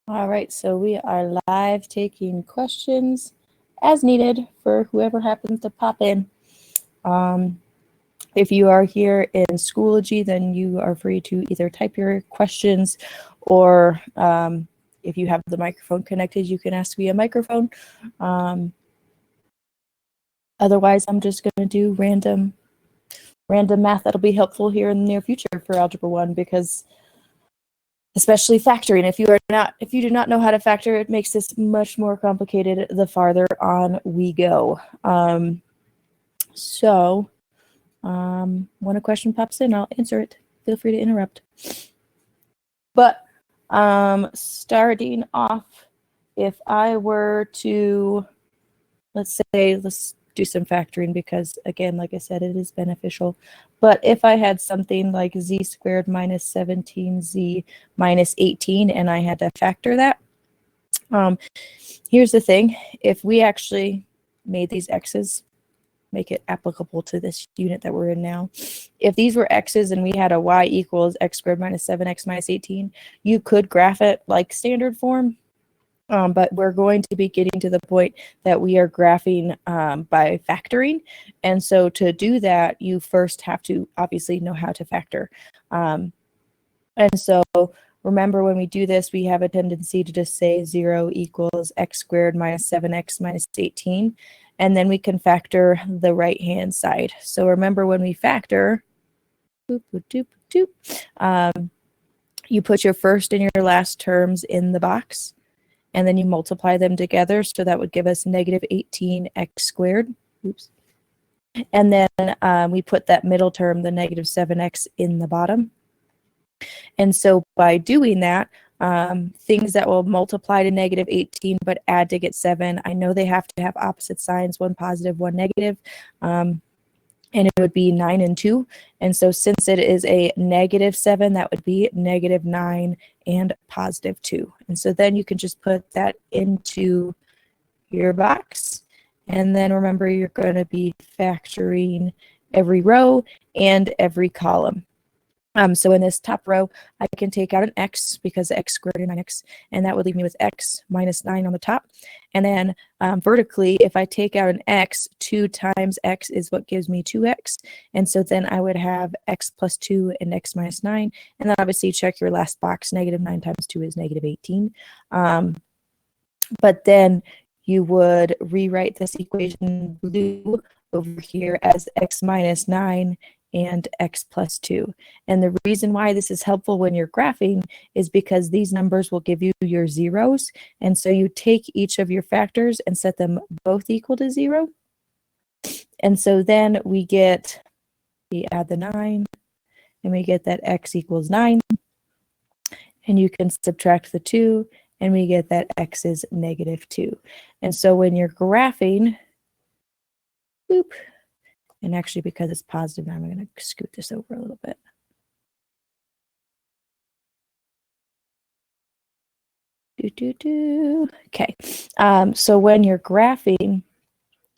All right, so we are live taking questions as needed for whoever happens to pop in. If you are here in Schoology, then you are free to either type your questions or if you have the microphone connected, you can ask via microphone. Otherwise, I'm just going to do random math that'll be helpful here in the near future for Algebra 1, because especially factoring. If you do not know how to factor, it makes this much more complicated the farther on we go. When a question pops in, I'll answer it. Feel free to interrupt. But starting off, if I were to, let's do some factoring, because again, like I said, it is beneficial. But if I had something like z squared minus 17z minus 18 and I had to factor that, here's the thing. If we actually made these x's, make it applicable to this unit that we're in now. If these were x's and we had a y equals x squared minus 7x minus 18, you could graph it like standard form. But we're going to be getting to the point that we are graphing by factoring. And so to do that, you first have to obviously know how to factor. And so remember, when we do this, we have a tendency to just say 0 equals x squared minus 7x minus 18. And then we can factor the right-hand side. So remember, when we factor, you put your first and your last terms in the box, and then you multiply them together. So that would give us negative 18x squared. Oops. And then we put that middle term, the negative 7x, in the bottom. And so by doing that, things that will multiply to negative 18 but add to get 7, I know they have to have opposite signs, one positive, one negative. And it would be 9 and 2. And so since it is a negative 7, that would be negative 9 and positive 2. And so then you can just put that into your box. And then remember, you're going to be factoring every row and every column. So in this top row, I can take out an x, because x squared is 9x, and that would leave me with x minus 9 on the top. And then vertically, if I take out an x, 2 times x is what gives me 2x. And so then I would have x plus 2 and x minus 9. And then obviously check your last box. Negative 9 times 2 is negative 18. But then you would rewrite this equation blue over here as x minus 9 and x plus 2. And the reason why this is helpful when you're graphing is because these numbers will give you your zeros. And so you take each of your factors and set them both equal to 0. And so then we add the 9, and we get that x equals 9. And you can subtract the 2, and we get that x is negative 2. And so when you're graphing, and actually, because it's positive, now I'm going to scoot this over a little bit. Okay. So when you're graphing,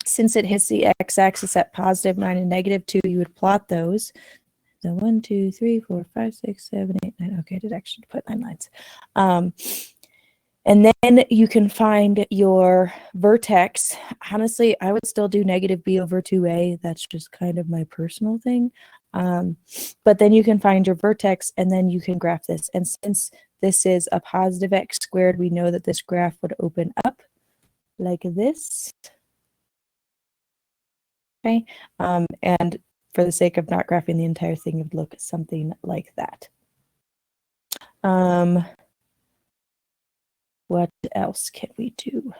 since it hits the x-axis at positive 9 and negative 2, you would plot those. So 1, 2, 3, 4, 5, 6, 7, 8, 9. Okay, I did actually put 9 lines. And then you can find your vertex. Honestly, I would still do negative b over 2a. That's just kind of my personal thing. But then you can find your vertex, and then you can graph this. And since this is a positive x squared, we know that this graph would open up like this. Okay. And for the sake of not graphing the entire thing, it would look something like that. What else can we do?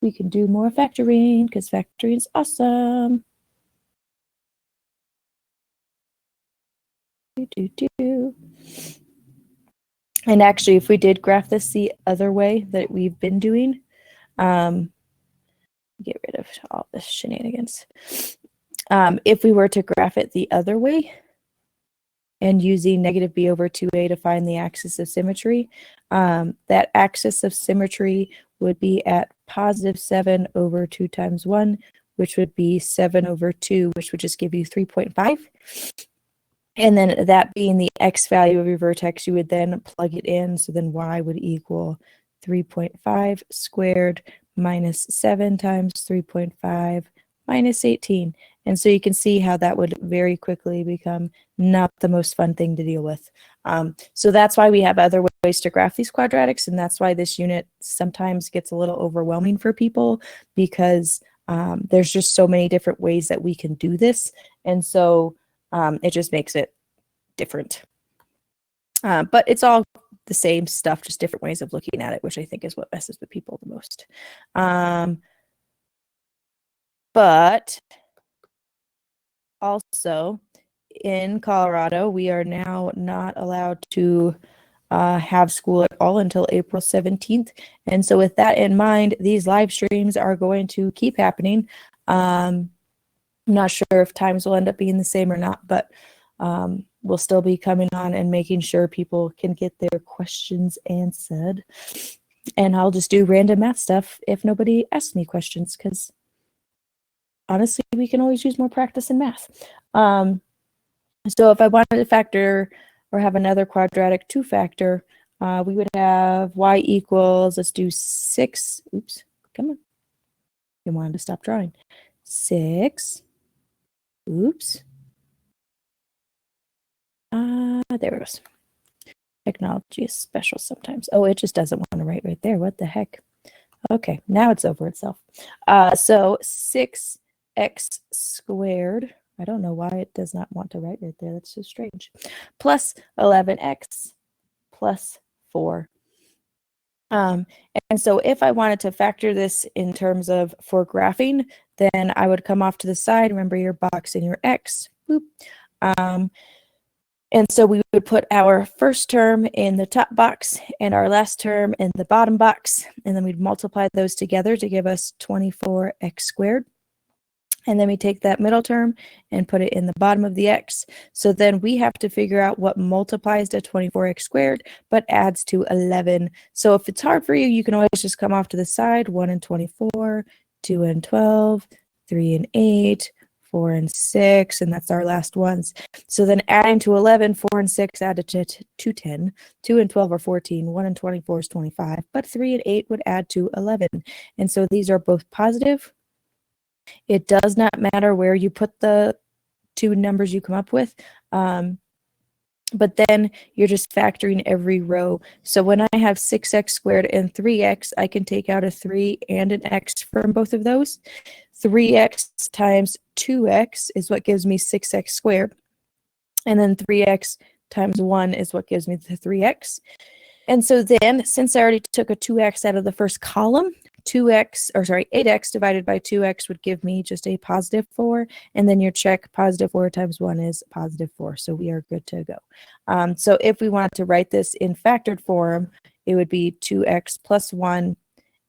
We can do more factoring, because factoring is awesome. And actually, if we did graph this the other way that we've been doing, get rid of all this shenanigans. If we were to graph it the other way, and using negative b over 2a to find the axis of symmetry, that axis of symmetry would be at positive 7 over 2 times 1, which would be 7 over 2, which would just give you 3.5. And then that being the x value of your vertex, you would then plug it in. So then y would equal 3.5 squared minus 7 times 3.5 minus 18. And so you can see how that would very quickly become not the most fun thing to deal with. So that's why we have other ways to graph these quadratics, and that's why this unit sometimes gets a little overwhelming for people, because there's just so many different ways that we can do this. And so it just makes it different. But it's all the same stuff, just different ways of looking at it, which I think is what messes with people the most. But also in Colorado, we are now not allowed to have school at all until April 17th. And so with that in mind, these live streams are going to keep happening. I'm not sure if times will end up being the same or not, but we'll still be coming on and making sure people can get their questions answered. And I'll just do random math stuff if nobody asks me questions, because honestly, we can always use more practice in math. So if I wanted to factor or have another quadratic two-factor, we would have y equals, let's do 6. Oops, come on. You wanted to stop drawing. 6. Oops. There it goes. Technology is special sometimes. Oh, it just doesn't want to write right there. What the heck? Okay, now it's over itself. So 6x squared. I don't know why it does not want to write right there. That's so strange. Plus 11x plus 4. And so if I wanted to factor this in terms of for graphing, then I would come off to the side. Remember your box and your x. Boop. And so we would put our first term in the top box and our last term in the bottom box, and then we'd multiply those together to give us 24x squared. And then we take that middle term and put it in the bottom of the x. So then we have to figure out what multiplies to 24x squared, but adds to 11. So if it's hard for you, you can always just come off to the side. 1 and 24, 2 and 12, 3 and 8, 4 and 6, and that's our last ones. So then adding to 11, 4 and 6 added to 10, 2 and 12 are 14, 1 and 24 is 25, but 3 and 8 would add to 11. And so these are both positive. It does not matter where you put the two numbers you come up with. But then you're just factoring every row. So when I have 6x squared and 3x, I can take out a 3 and an x from both of those. 3x times 2x is what gives me 6x squared. And then 3x times 1 is what gives me the 3x. And so then, since I already took a 2x out of the first column, 8x divided by 2x would give me just a positive 4. And then your check, positive 4 times 1 is positive 4. So we are good to go. So if we wanted to write this in factored form, it would be 2x plus 1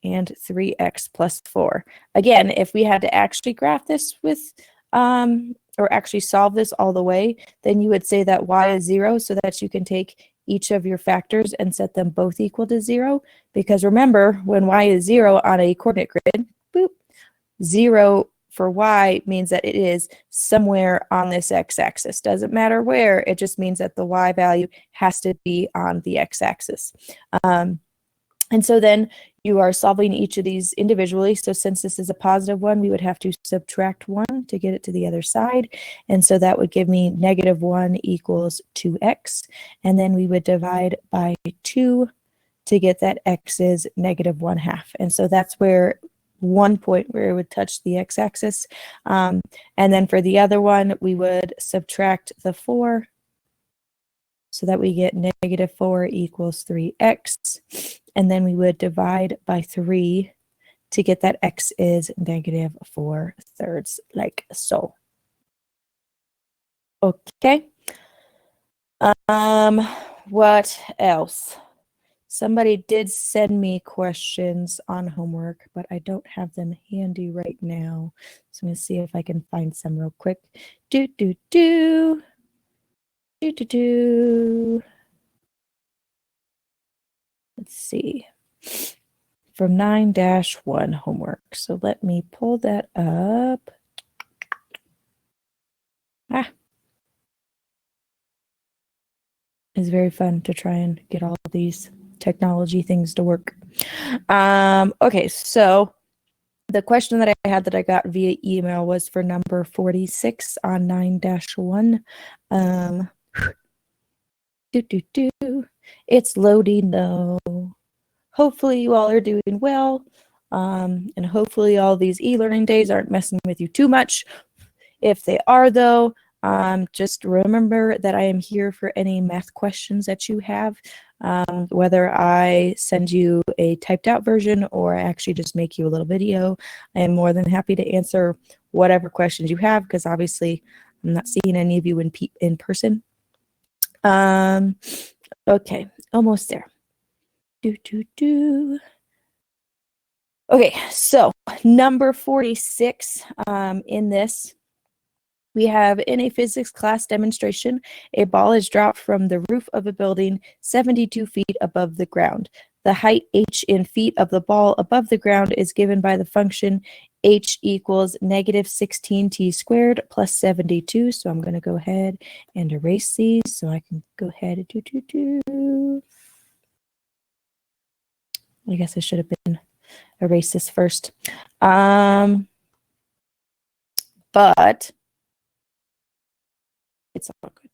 and 3x plus 4. Again, if we had to actually graph this with, or actually solve this all the way, then you would say that y is 0 so that you can take each of your factors and set them both equal to 0. Because remember, when y is 0 on a coordinate grid, boop, 0 for y means that it is somewhere on this x-axis. Doesn't matter where, it just means that the y value has to be on the x-axis. And so then you are solving each of these individually. So since this is a positive one, we would have to subtract 1 to get it to the other side. And so that would give me -1 equals 2x. And then we would divide by 2 to get that x is -1/2. And so that's where one point where it would touch the x-axis. And then for the other one, we would subtract the 4 so that we get -4 equals 3x. And then we would divide by 3 to get that x is -4/3, like so. Okay. What else? Somebody did send me questions on homework, but I don't have them handy right now. So I'm going to see if I can find some real quick. Let's see. From 9-1 homework. So let me pull that up. It's very fun to try and get all these technology things to work. Okay, so the question that I had that I got via email was for number 46 on 9-1. It's loading though. Hopefully you all are doing well. And hopefully all these e-learning days aren't messing with you too much. If they are though, just remember that I am here for any math questions that you have. Whether I send you a typed out version or I actually just make you a little video, I am more than happy to answer whatever questions you have, because obviously I'm not seeing any of you in person. Okay, almost there. Okay, so number 46 in this, we have in a physics class demonstration, a ball is dropped from the roof of a building 72 feet above the ground. The height h in feet of the ball above the ground is given by the function h equals negative 16t squared plus 72. So I'm going to go ahead and erase these so I can go ahead and do. I guess I should have been erase this first. But it's all good.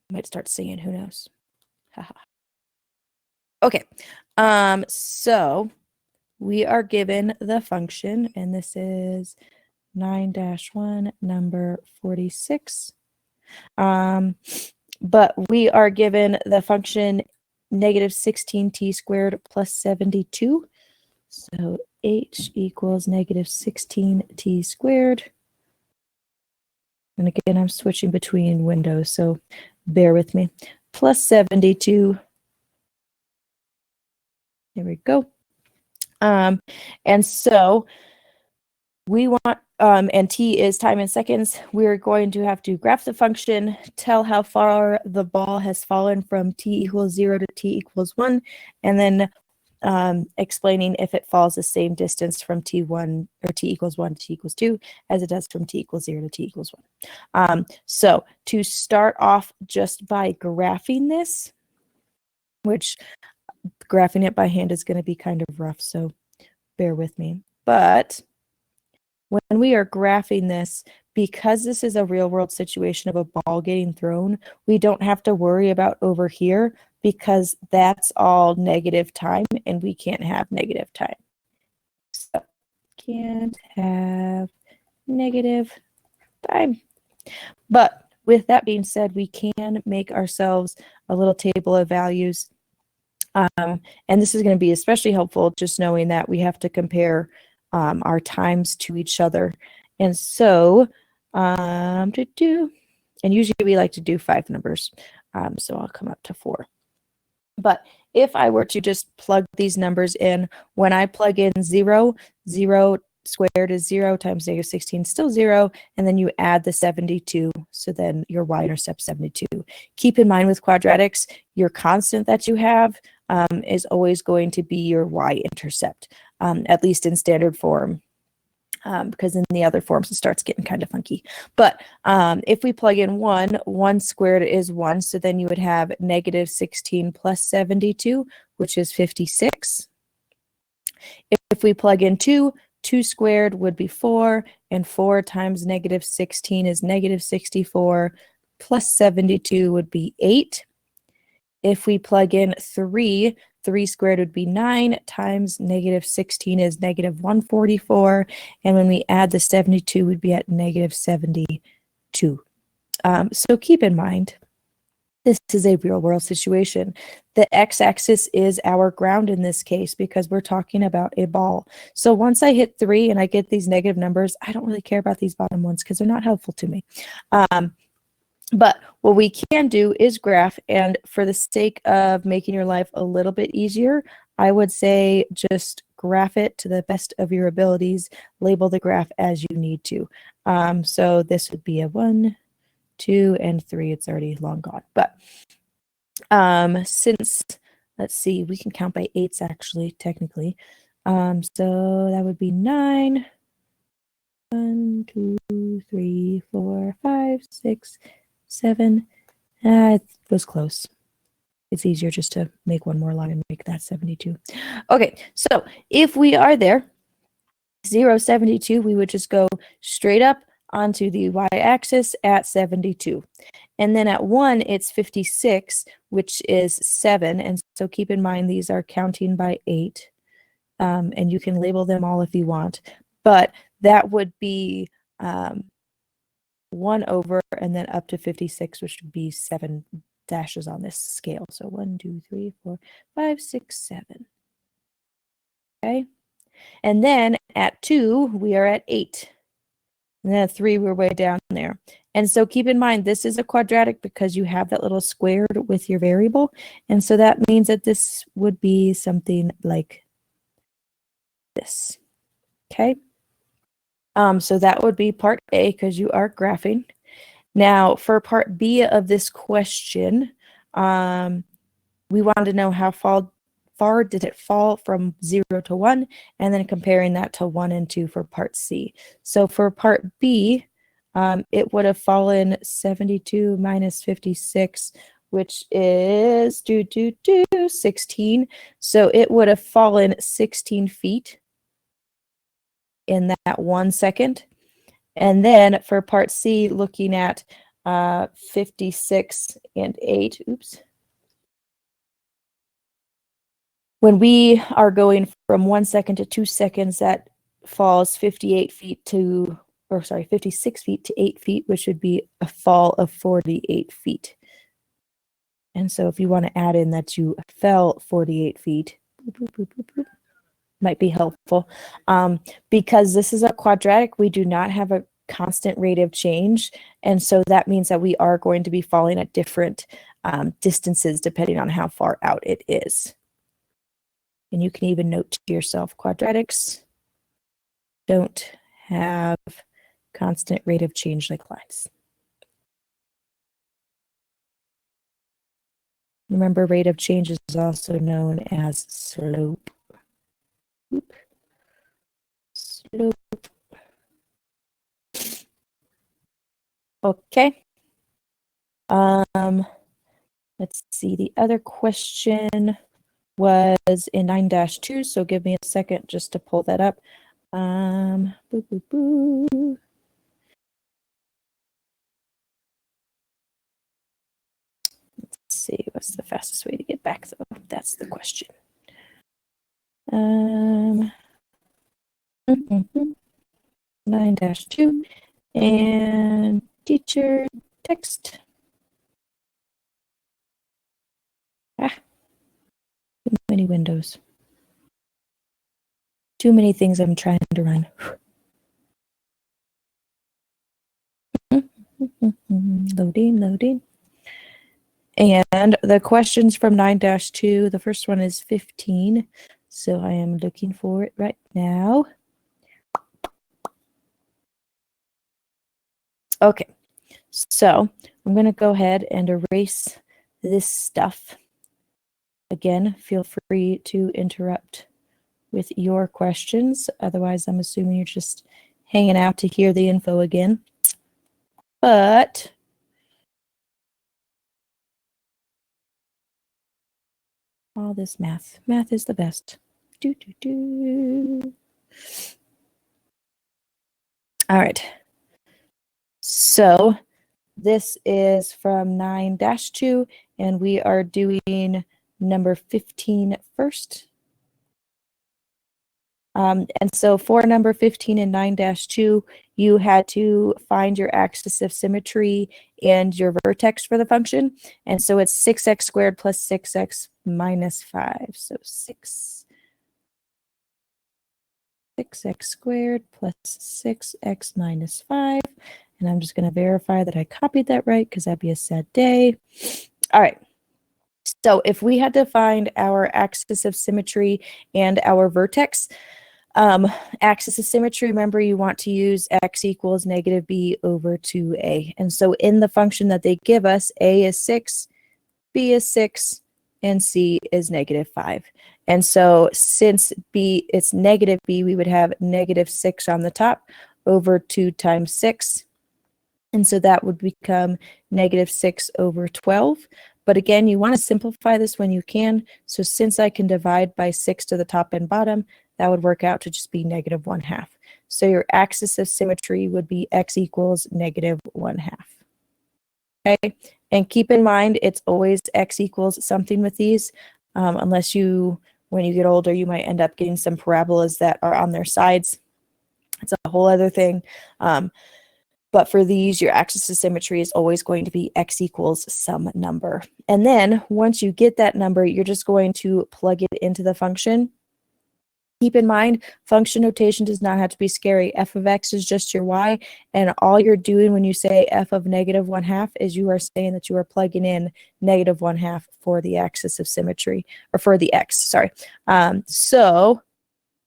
I might start singing, who knows? Okay, so we are given the function, and this is 9-1, number 46. But we are given the function negative 16t squared plus 72. So h equals negative 16t squared. And again, I'm switching between windows, so bear with me. Plus 72. There we go. And so we want, and t is time in seconds, we're going to have to graph the function, tell how far the ball has fallen from t equals 0 to t equals 1, and then explaining if it falls the same distance from t1 or t equals 1 to t equals 2 as it does from t equals 0 to t equals 1. So to start off just by graphing this, which graphing it by hand is going to be kind of rough, so bear with me. But when we are graphing this, because this is a real world situation of a ball getting thrown, we don't have to worry about over here because that's all negative time and we can't have negative time. So can't have negative time. But with that being said, we can make ourselves a little table of values. And this is going to be especially helpful just knowing that we have to compare our times to each other. And so, and usually we like to do 5 numbers. So I'll come up to 4. But if I were to just plug these numbers in, when I plug in 0, 0 squared is 0 times negative 16, still 0, and then you add the 72, so then your y-intercept 72. Keep in mind with quadratics, your constant that you have is always going to be your y-intercept, at least in standard form, because in the other forms it starts getting kind of funky. But if we plug in 1 squared is 1, so then you would have negative 16 plus 72, which is 56. If we plug in 2 squared would be 4, and 4 times negative 16 is negative 64, plus 72 would be 8. If we plug in 3 squared would be 9, times negative 16 is negative 144, and when we add the 72, we'd be at negative 72. So keep in mind, this is a real world situation. The x-axis is our ground in this case because we're talking about a ball. So once I hit 3 and I get these negative numbers, I don't really care about these bottom ones because they're not helpful to me. But what we can do is graph, and for the sake of making your life a little bit easier, I would say just graph it to the best of your abilities, label the graph as you need to. So this would be a 1, 2, and 3. It's already long gone. But since, let's see, we can count by 8s actually, technically. So that would be 9. 1, 2, 3, 4, 5, 6, 7, It was close. It's easier just to make one more line and make that 72. Okay, so if we are there, 0, 72, we would just go straight up onto the y-axis at 72. And then at 1, it's 56, which is 7. And so keep in mind, these are counting by 8. And you can label them all if you want. But that would be 1 over and then up to 56, which would be 7 dashes on this scale. So 1, 2, 3, 4, 5, 6, 7. Okay. And then at 2, we are at 8. And then at 3, we're way down there. And so keep in mind, this is a quadratic because you have that little squared with your variable. And so that means that this would be something like this. Okay. So that would be part A because you are graphing. Now for part B of this question, we wanted to know how far did it fall from 0 to 1, and then comparing that to 1 and 2 for part C. So for part B, it would have fallen 72 minus 56, which is 16. So it would have fallen 16 feet in that 1 second. And then for part C, looking at 56 and 8, oops. When we are going from 1 second to 2 seconds, that falls 56 feet to 8 feet, which would be a fall of 48 feet. And so if you want to add in that you fell 48 feet, might be helpful. Because this is a quadratic, we do not have a constant rate of change. And so that means that we are going to be falling at different distances depending on how far out it is. And you can even note to yourself, quadratics don't have constant rate of change like lines. Remember, rate of change is also known as slope. Slope. Okay. Let's see. The other question was in 9-2, so give me a second just to pull that up. Let's see, what's the fastest way to get back though? That's the question. 9-2 and teacher text. Too many windows. Too many things I'm trying to run. Loading. And the questions from 9-2, the first one is 15. So I am looking for it right now. Okay, so I'm going to go ahead and erase this stuff. Again, feel free to interrupt with your questions. Otherwise, I'm assuming you're just hanging out to hear the info again. But all this math is the best. All right. So this is from 9-2, and we are doing number 15 first. And so for number 15 and 9-2, you had to find your axis of symmetry and your vertex for the function. And so it's 6x squared plus 6x minus 5. So 6x squared plus 6x minus 5. And I'm just going to verify that I copied that right because that'd be a sad day. All right. So if we had to find our axis of symmetry and our vertex, axis of symmetry, remember you want to use x equals negative b over 2a. And so in the function that they give us, a is 6, b is 6, and c is negative 5. And so since b, it's negative b, we would have negative 6 on the top over 2 times 6. And so that would become negative 6 over 12. But again, you want to simplify this when you can. So since I can divide by 6 to the top and bottom, that would work out to just be negative 1/2. So your axis of symmetry would be x equals negative 1/2. Okay, and keep in mind it's always x equals something with these, unless when you get older, you might end up getting some parabolas that are on their sides. It's a whole other thing. But for these, your axis of symmetry is always going to be x equals some number. And then once you get that number, you're just going to plug it into the function. Keep in mind, function notation does not have to be scary. F of x is just your y, and all you're doing when you say f of negative 1/2 is you are saying that you are plugging in negative 1/2 for the axis of symmetry, or for the x, sorry. So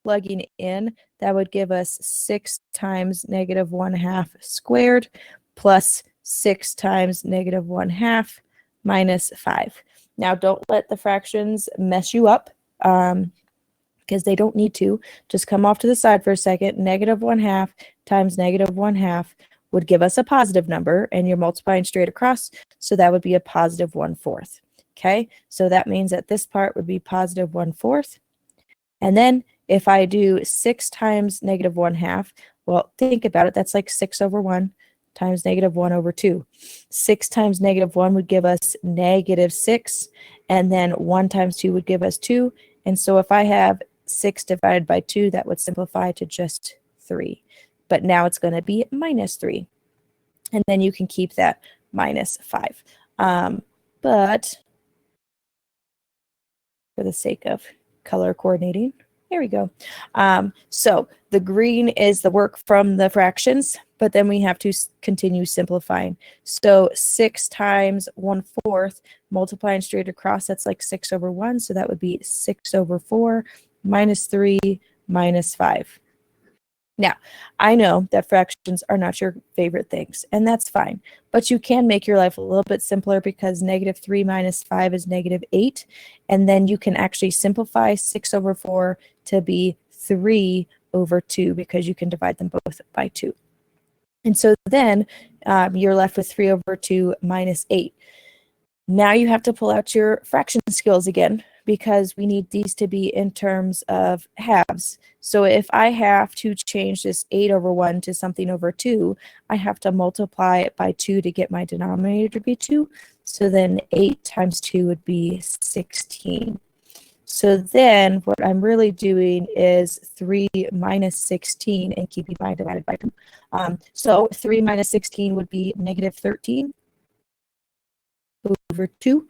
plugging in, that would give us 6 times negative 1/2 squared plus 6 times negative 1/2 minus 5. Now, don't let the fractions mess you up, because they don't need to. Just come off to the side for a second. Negative 1/2 times negative 1/2 would give us a positive number, and you're multiplying straight across, so that would be a positive 1/4. Okay, so that means that this part would be positive 1/4. And then if I do 6 times negative 1/2, well, think about it. That's like 6 over 1 times negative 1 over 2. 6 times negative 1 would give us negative 6, and then 1 times 2 would give us 2. And so if I have 6 divided by 2, that would simplify to just 3. But now it's going to be minus 3. And then you can keep that minus 5. But for the sake of color coordinating, there we go. So the green is the work from the fractions, but then we have to continue simplifying. So 6 times 1/4, multiplying straight across, that's like 6 over 1. So that would be 6 over 4 minus 3 minus 5. Now, I know that fractions are not your favorite things, and that's fine. But you can make your life a little bit simpler, because negative 3 minus 5 is negative 8. And then you can actually simplify 6 over 4 to be 3 over 2, because you can divide them both by 2. And so then you're left with 3 over 2 minus 8. Now you have to pull out your fraction skills again, because we need these to be in terms of halves. So if I have to change this 8 over 1 to something over 2, I have to multiply it by 2 to get my denominator to be 2. So then 8 times 2 would be 16. So then what I'm really doing is 3 minus 16 and keeping mine divided by 2. So 3 minus 16 would be negative 13 over 2.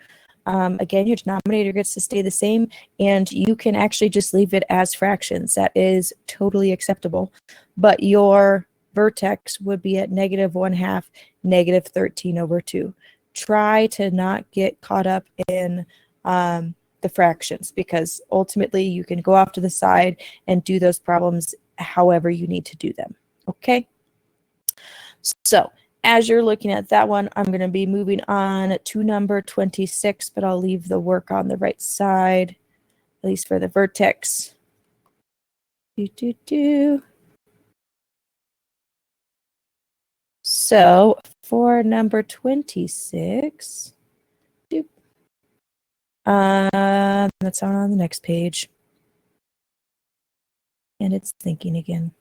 Again, your denominator gets to stay the same, and you can actually just leave it as fractions. That is totally acceptable. But your vertex would be at negative 1/2, negative 13 over 2. Try to not get caught up in the fractions, because ultimately you can go off to the side and do those problems however you need to do them. Okay? So as you're looking at that one, I'm going to be moving on to number 26, but I'll leave the work on the right side, at least for the vertex. So for number 26, that's on the next page. And it's thinking again.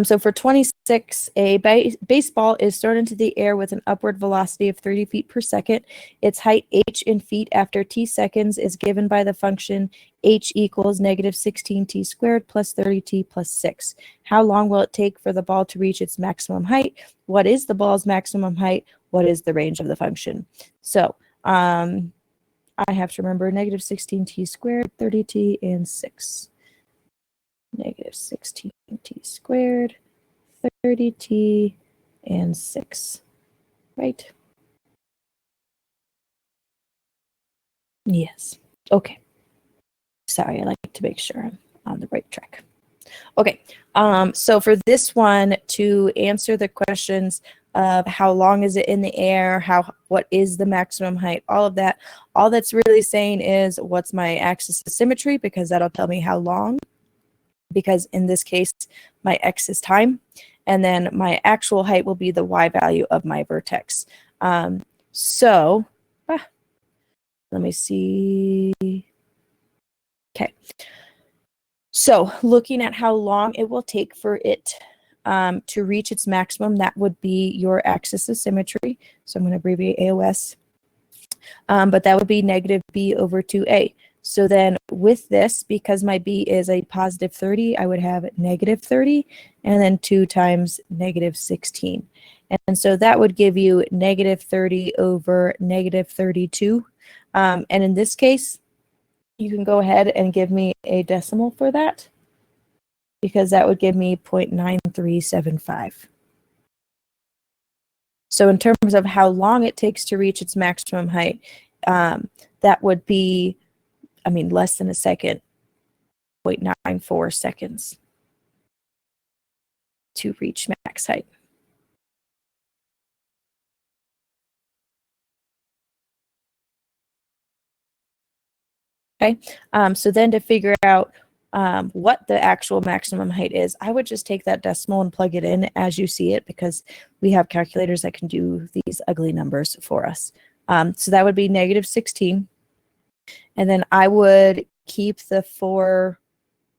So for 26, a baseball is thrown into the air with an upward velocity of 30 feet per second. Its height h in feet after t seconds is given by the function h equals negative 16t squared plus 30t plus 6. How long will it take for the ball to reach its maximum height? What is the ball's maximum height? What is the range of the function? So I have to remember negative 16t squared, 30t, and 6. Negative 16t squared, 30t, and 6, right? Yes. Okay. Sorry, I like to make sure I'm on the right track. Okay, so for this one, to answer the questions of how long is it in the air, what is the maximum height, all of that, all that's really saying is what's my axis of symmetry, because that'll tell me how long. Because in this case, my x is time, and then my actual height will be the y value of my vertex. So let me see. Okay. So looking at how long it will take for it to reach its maximum, that would be your axis of symmetry. So I'm going to abbreviate AOS. But that would be negative b over 2a. So then with this, because my b is a positive 30, I would have negative 30, and then 2 times negative 16. And so that would give you negative 30 over negative 32. And in this case, you can go ahead and give me a decimal for that, because that would give me 0.9375. So in terms of how long it takes to reach its maximum height, that would be, I mean, less than a second, 0.94 seconds to reach max height. Okay, so then to figure out what the actual maximum height is, I would just take that decimal and plug it in as you see it, because we have calculators that can do these ugly numbers for us. So that would be negative 16. And then I would keep the 4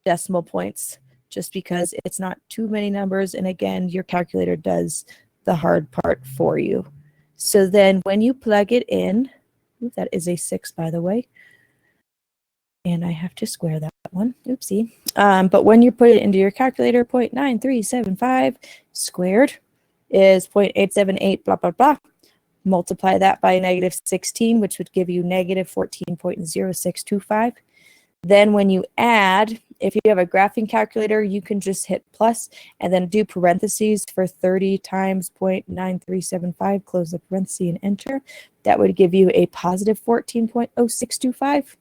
decimal points just because it's not too many numbers. And again, your calculator does the hard part for you. So then when you plug it in, that is a 6, by the way. And I have to square that one. Oopsie. But when you put it into your calculator, 0.9375 squared is 0.878, blah, blah, blah. Multiply that by negative 16, which would give you negative 14.0625. Then when you add, if you have a graphing calculator, you can just hit plus and then do parentheses for 30 times 0.9375, close the parenthesis and enter. That would give you a positive 14.0625.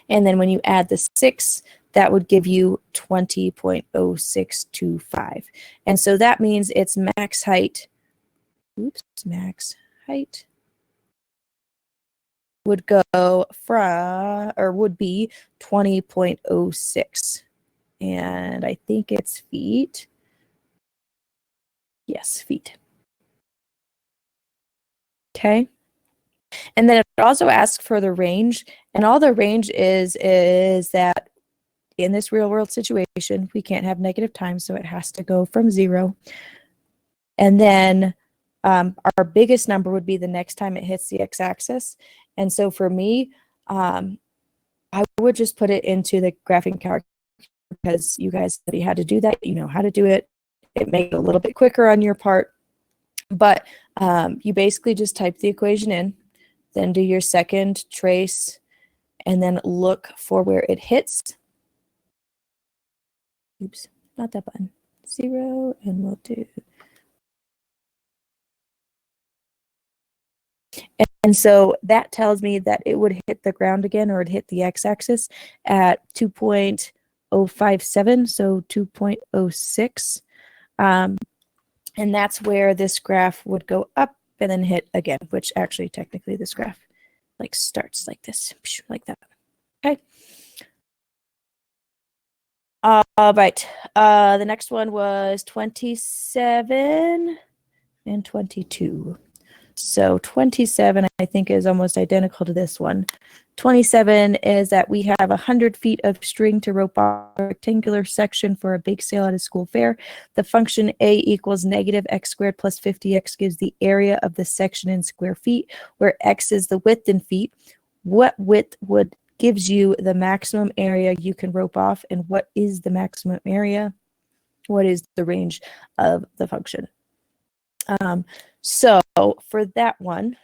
And then when you add the 6, that would give you 20.0625. And so that means its max height, max height would go from, or would be 20.06. And I think it's feet. Yes, feet. Okay. And then it also asks for the range. And all the range is that in this real world situation, we can't have negative times, so it has to go from 0. And then our biggest number would be the next time it hits the x-axis. And so for me, I would just put it into the graphing calculator, because you guys already had to do that. You know how to do it. It makes it a little bit quicker on your part. But you basically just type the equation in, then do your second trace, and then look for where it hits. Oops, not that button. 0, and we'll do. And so that tells me that it would hit the ground again, or it hit the x-axis at 2.057, so 2.06. And that's where this graph would go up and then hit again, which actually technically this graph like starts like this, like that. Okay. All right. The next one was 27 and 22. So 27, I think, is almost identical to this one. 27 is that we have 100 feet of string to rope off a rectangular section for a bake sale at a school fair. The function a equals negative x squared plus 50x gives the area of the section in square feet, where x is the width in feet. What width gives you the maximum area you can rope off, and what is the maximum area? What is the range of the function? So for that one,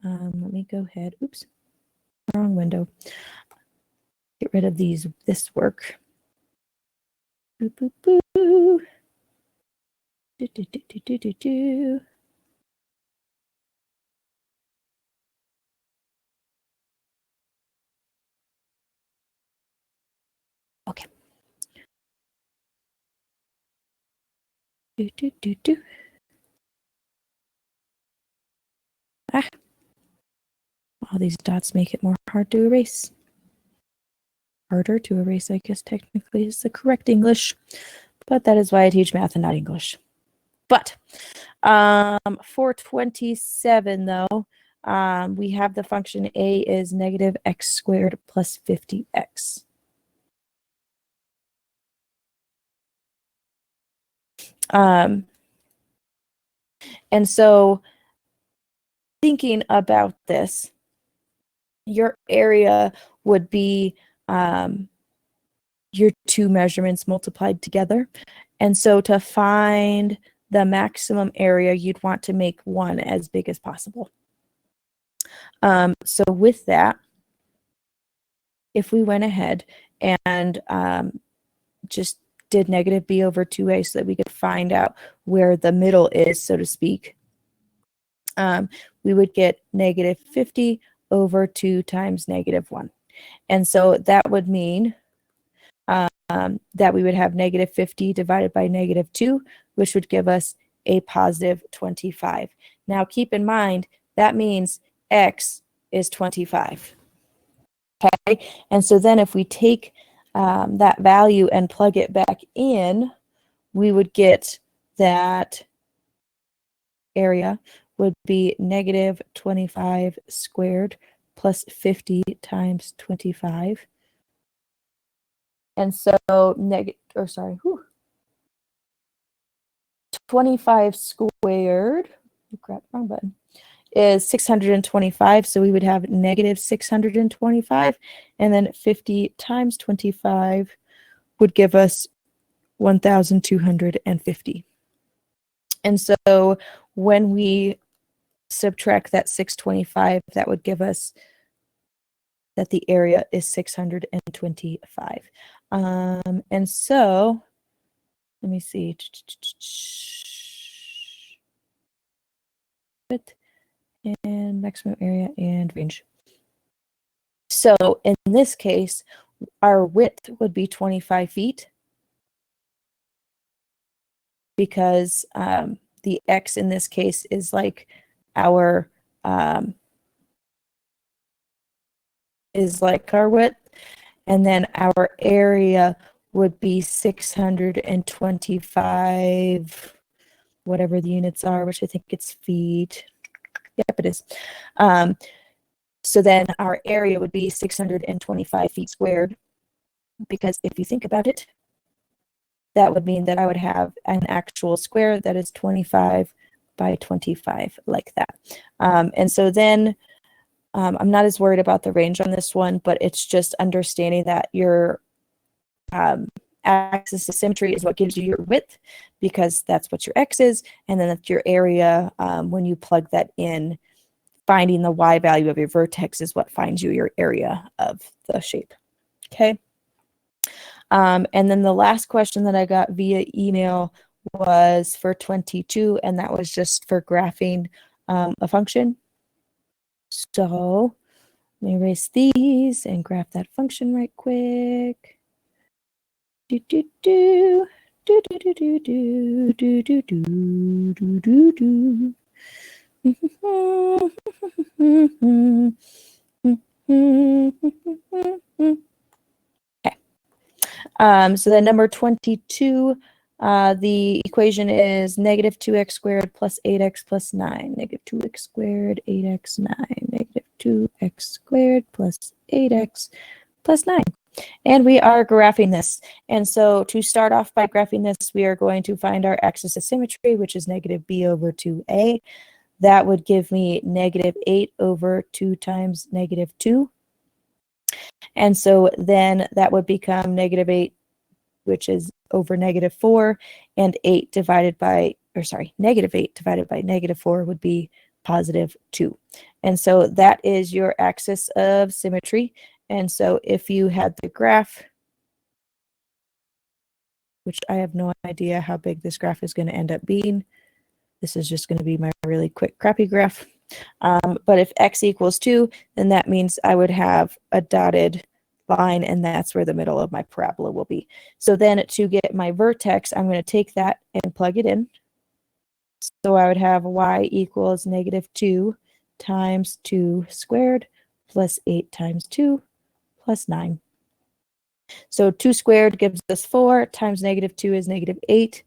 let me go ahead. Oops, wrong window. Get rid of this work. Boop, boop, boop. Do, do, do, do, do, do, do. Okay. Do, do, do, do. Ah. All these dots make it more hard to erase. Harder to erase, I guess technically is the correct English, but that is why I teach math and not English. But for 27, though, we have the function a is negative x squared plus 50x. And so thinking about this, your area would be your two measurements multiplied together. And so to find the maximum area, you'd want to make one as big as possible. So with that, if we went ahead and just did negative b over 2a so that we could find out where the middle is, so to speak, we would get negative 50 over 2 times negative 1. And so that would mean that we would have negative 50 divided by negative 2, which would give us a positive 25. Now keep in mind, that means x is 25. Okay, and so then if we take that value and plug it back in, we would get that area would be negative 25 squared plus 50 times 25. And so 25 squared, crap, wrong button, is 625. So we would have negative 625, and then 50 times 25 would give us 1,250. And so when we subtract that 625, that would give us that the area is 625. And so, let me see. Width and maximum area and range. So in this case, our width would be 25 feet because the x in this case is like our width, and then our area would be 625, whatever the units are, which I think it's feet. Yep, it is. So then our area would be 625 feet squared, because if you think about it, that would mean that I would have an actual square that is 25 by 25, like that. And so then I'm not as worried about the range on this one, but it's just understanding that your axis of symmetry is what gives you your width, because that's what your x is, and then that's your area. When you plug that in, finding the y value of your vertex is what finds you your area of the shape. Okay. And then the last question that I got via email was for 22, and that was just for graphing a function. So let me erase these and graph that function right quick. Do do do do do do do do do do do do do. Okay. So then number 22, the equation is negative 2x squared plus 8x plus 9. Negative 2x squared, 8x, 9. Negative 2x squared plus 8x plus 9. And we are graphing this. And so to start off by graphing this, we are going to find our axis of symmetry, which is negative b over 2a. That would give me negative 8 over 2 times negative 2. And so then that would become negative 8, which is over negative 4, and 8 divided by, negative 8 divided by negative 4 would be positive 2. And so that is your axis of symmetry. And so if you had the graph, which I have no idea how big this graph is going to end up being, this is just going to be my really quick crappy graph. But if x equals 2, then that means I would have a dotted line, and that's where the middle of my parabola will be. So then to get my vertex, I'm going to take that and plug it in. So I would have y equals negative 2 times 2 squared plus 8 times 2 plus 9. So 2 squared gives us 4 times negative 2 is negative 8.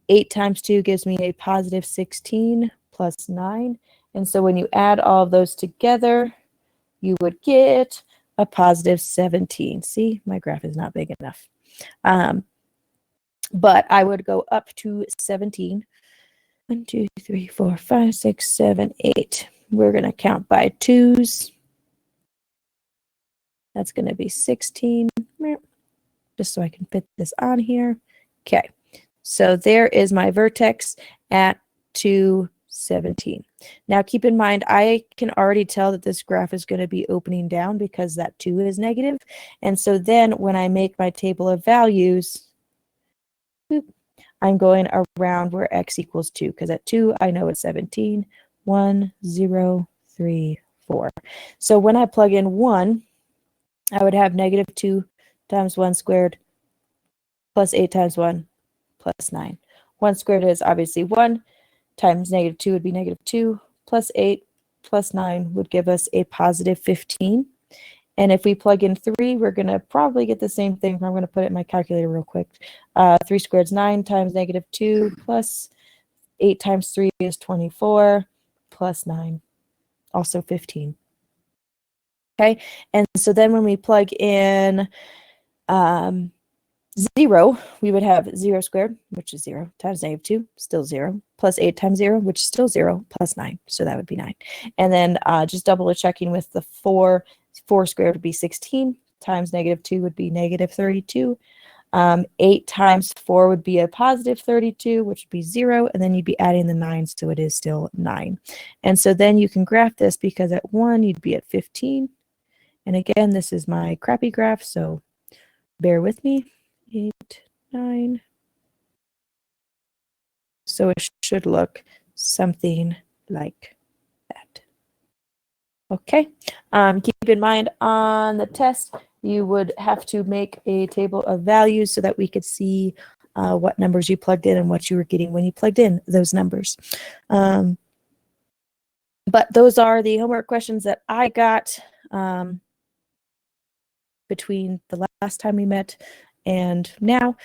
8 times 2 gives me a positive 16 plus 9. And so when you add all of those together, you would get a positive 17. See, my graph is not big enough. But I would go up to 17. 1, 2, 3, 4, 5, 6, 7, 8. We're going to count by twos. That's going to be 16. Just so I can fit this on here. Okay. So there is my vertex at 217. Now keep in mind, I can already tell that this graph is going to be opening down because that 2 is negative. And so then when I make my table of values, I'm going around where x equals 2, because at 2, I know it's 17. 1, 0, 3, 4. So when I plug in 1, I would have negative 2 times 1 squared plus 8 times 1 plus 9. 1 squared is obviously 1 times negative 2 would be negative 2 plus 8 plus 9 would give us a positive 15. And if we plug in 3, we're going to probably get the same thing. I'm going to put it in my calculator real quick. 3 squared is 9 times negative 2 plus 8 times 3 is 24 plus 9, also 15. Okay, and so then when we plug in 0, we would have 0 squared, which is 0, times negative 2, still 0, plus 8 times 0, which is still 0, plus 9, so that would be 9. And then just double checking with the 4 squared would be 16, times negative 2 would be negative 32. 8 times 4 would be a positive 32, which would be 0, and then you'd be adding the 9, so it is still 9. And so then you can graph this, because at 1, you'd be at 15. And again, this is my crappy graph, so bear with me. 8, 9. So it should look something like that. Okay. Keep in mind on the test, you would have to make a table of values so that we could see what numbers you plugged in and what you were getting when you plugged in those numbers. But those are the homework questions that I got between the last time we met and now.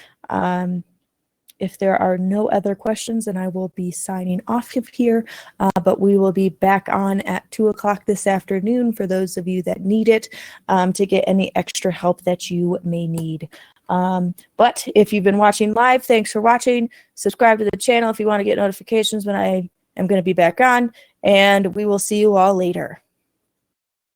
If there are no other questions, then I will be signing off of here, but we will be back on at 2 o'clock this afternoon for those of you that need it, to get any extra help that you may need. But if you've been watching live, thanks for watching. Subscribe to the channel if you want to get notifications when I am going to be back on, and we will see you all later.